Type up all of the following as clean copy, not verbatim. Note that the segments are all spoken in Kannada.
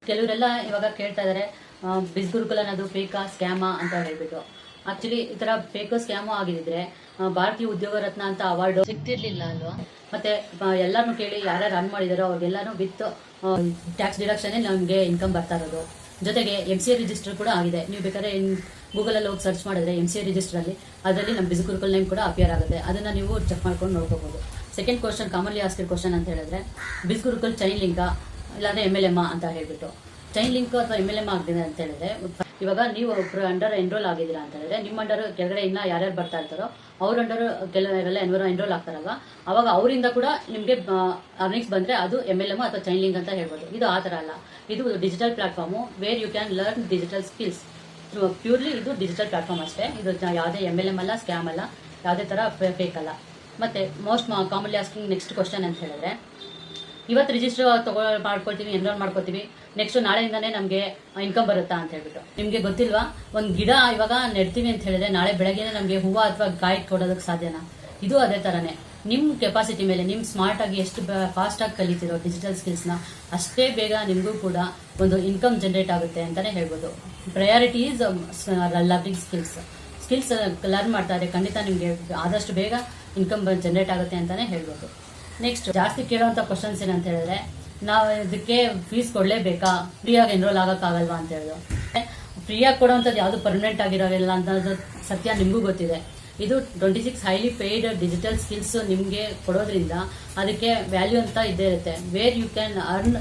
ಕೆಲವರೆಲ್ಲ ಇವಾಗ ಕೇಳ್ತಾ ಇದಾರೆ ಬಿಸ್ ಗುರುಕುಲ ಅನ್ನೋದು ಫೇಕಾ ಸ್ಕ್ಯಾಮಾ ಅಂತ ಹೇಳ್ಬಿಟ್ಟು. ಆಕ್ಚುಲಿ ಈ ತರ ಫೇಕ್ ಸ್ಕ್ಯಾಮು ಆಗಿದ್ರೆ ಭಾರತೀಯ ಉದ್ಯೋಗ ರತ್ನ ಅಂತ ಅವಾರ್ಡ್ ಸಿಗ್ತಿರ್ಲಿಲ್ಲ ಅಲ್ವಾ. ಮತ್ತೆ ಎಲ್ಲಾನು ಕೇಳಿ ಯಾರ್ಯಾರು ರನ್ ಮಾಡಿದಾರೋ ಅವ್ರಿಗೆಲ್ಲಾನು ವಿತ್ ಟ್ಯಾಕ್ಸ್ ಡಿಡಕ್ಷನ್ ನಮ್ಗೆ ಇನ್ಕಮ್ ಬರ್ತಾ ಇರೋದು. ಜೊತೆಗೆ MCA ರಿಜಿಸ್ಟರ್ ಕೂಡ ಆಗಿದೆ. ನೀವು ಬೇಕಾದ್ರೆ ಗೂಗಲ್ ಅಲ್ಲಿ ಹೋಗಿ ಸರ್ಚ್ ಮಾಡಿದ್ರೆ MCA ರಿಜಿಸ್ಟರ್ ಅಲ್ಲಿ ಅದರಲ್ಲಿ ನಮ್ಮ ಬಿಸ್ ಗುರುಕುಲ್ ನೇಮ್ ಕೂಡ ಅಪಿಯರ್ ಆಗುತ್ತೆ. ಅದನ್ನ ನೀವು ಚೆಕ್ ಮಾಡ್ಕೊಂಡು ನೋಡ್ಕೋಬಹುದು. ಸೆಕೆಂಡ್ ಕ್ವಶನ್, ಕಾಮನ್ಲಿ ಆಸ್ಕಿಡ್ ಕ್ವಶನ್ ಅಂತ ಹೇಳಿದ್ರೆ ಬಿಸ್ ಗುರುಕುಲ್ ಚೈನ್ ಲಿಂಕ್ ಇಲ್ಲಾಂದ್ರೆ MLM ಅಂತ ಹೇಳ್ಬಿಟ್ಟು. ಚೈನ್ ಲಿಂಕ್ ಅಥವಾ MLM ಆಗಿದೆ ಅಂತ ಹೇಳಿದ್ರೆ, ಇವಾಗ ನೀವು ಒಬ್ರು ಅಂಡರ್ ಎನ್ರೋಲ್ ಆಗಿದ್ದೀರಾ ಅಂತ ಹೇಳಿದ್ರೆ ನಿಮ್ಮ ಅಂಡರ್ ಕೆಳಗಡೆ ಇನ್ನ ಯಾರ್ಯಾರು ಬರ್ತಾ ಇರ್ತಾರೋ ಅವ್ರ ಅಂಡರ್ ಕೆಲವೆಲ್ಲ ಎನ್ರೋಲ್ ಆಗ್ತಾರಲ್ವಾ, ಅವಾಗ ಅವರಿಂದ ಕೂಡ ನಿಮ್ಗೆ ಅರ್ನಿಂಗ್ಸ್ ಬಂದ್ರೆ ಅದು MLM ಅಥವಾ ಚೈನ್ ಲಿಂಕ್ ಅಂತ ಹೇಳ್ಬೋದು. ಇದು ಆ ತರ ಅಲ್ಲ, ಇದು digital platform where you can learn digital skills. Purely ಇದು ಡಿಜಿಟಲ್ ಪ್ಲಾಟ್ಫಾರ್ಮ್ ಅಷ್ಟೇ. ಇದು ಯಾವುದೇ MLM ಅಲ್ಲ, ಸ್ಕ್ಯಾಮ್ ಅಲ್ಲ, ಯಾವುದೇ ತರ ಫೇಕ್ ಅಲ್ಲ. ಮತ್ತೆ most commonly asking next question ಅಂತ ಹೇಳಿದ್ರೆ, ಇವತ್ತು ರಿಜಿಸ್ಟರ್ ಮಾಡ್ಕೊಳ್ತೀವಿ, ಎನ್ರೋಲ್ ಮಾಡ್ಕೊತೀವಿ, ನೆಕ್ಸ್ಟ್ ನಾಳೆಯಿಂದಾನೇ ನಮಗೆ ಇನ್ಕಮ್ ಬರುತ್ತಾ ಅಂತ ಹೇಳ್ಬಿಟ್ಟು. ನಿಮ್ಗೆ ಗೊತ್ತಿಲ್ವಾ, ಒಂದು ಗಿಡ ಇವಾಗ ನೆಡ್ತೀವಿ ಅಂತ ಹೇಳಿದ್ರೆ ನಾಳೆ ಬೆಳಗ್ಗೆನೆ ನಮಗೆ ಹೂವು ಅಥವಾ ಕಾಯಿ ಕೊಡೋದಕ್ಕೆ ಸಾಧ್ಯನಾ? ಇದು ಅದೇ ತರನೇ. ನಿಮ್ ಕೆಪಾಸಿಟಿ ಮೇಲೆ ನಿಮ್ ಸ್ಮಾರ್ಟ್ ಆಗಿ ಎಷ್ಟು ಫಾಸ್ಟ್ ಆಗಿ ಕಲಿತಿರೋ ಡಿಜಿಟಲ್ ಸ್ಕಿಲ್ಸ್ ನ ಅಷ್ಟೇ ಬೇಗ ನಿಮ್ಗೂ ಕೂಡ ಒಂದು ಇನ್ಕಮ್ ಜನರೇಟ್ ಆಗುತ್ತೆ ಅಂತಾನೆ ಹೇಳ್ಬೋದು. Priority is learning skills learn ಮಾಡ್ತಾ ಇದ್ರೆ ಖಂಡಿತ ನಿಮ್ಗೆ ಆದಷ್ಟು ಬೇಗ ಇನ್ಕಮ್ ಜನರೇಟ್ ಆಗುತ್ತೆ ಅಂತಾನೆ ಹೇಳ್ಬೋದು. ನೆಕ್ಸ್ಟ್ ಜಾಸ್ತಿ ಕೇಳುವಂತ ಕ್ವಶನ್ಸ್ ಏನಂತ ಹೇಳಿದ್ರೆ, ನಾವು ಇದಕ್ಕೆ ಫೀಸ್ ಕೊಡ್ಲೇಬೇಕಾ, ಫ್ರೀಯಾಗಿ ಎನ್ರೋಲ್ ಆಗಕ್ಕಾಗಲ್ವಾ ಅಂತ ಹೇಳಿದ್ರು. ಫ್ರೀಯಾಗಿ ಕೊಡುವಂಥದ್ದು ಯಾವುದು ಪರ್ಮನೆಂಟ್ ಆಗಿರೋಲ್ಲ ಅನ್ನೋದು ಸತ್ಯ ನಿಮಗೂ ಗೊತ್ತಿದೆ. ಇದು 26 ಹೈಲಿ ಪೇಯ್ಡ್ ಡಿಜಿಟಲ್ ಸ್ಕಿಲ್ಸ್ ನಿಮಗೆ ಕೊಡೋದ್ರಿಂದ ಅದಕ್ಕೆ ವ್ಯಾಲ್ಯೂ ಅಂತ ಇದ್ದೇ ಇರುತ್ತೆ. Where you can earn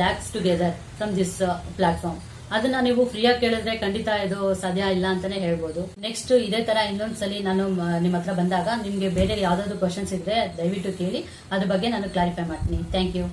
lakhs together from this platform. ಅದನ್ನ ನೀವು ಫ್ರೀಯಾಗಿ ಕೇಳಿದ್ರೆ ಖಂಡಿತ ಇದು ಸಾಧ್ಯ ಇಲ್ಲ ಅಂತಾನೆ ಹೇಳ್ಬೋದು. ನೆಕ್ಸ್ಟ್ ಇದೇ ತರ ಇನ್ನೊಂದ್ಸಲಿ ನಾನು ನಿಮ್ಮ ಹತ್ರ ಬಂದಾಗ ನಿಮ್ಗೆ ಬೇರೆ ಯಾವ್ದಾದ್ರು ಕ್ವಶನ್ಸ್ ಇದ್ರೆ ದಯವಿಟ್ಟು ಕೇಳಿ, ಅದ್ರ ಬಗ್ಗೆ ನಾನು ಕ್ಲಾರಿಫೈ ಮಾಡ್ತೀನಿ. Thank you.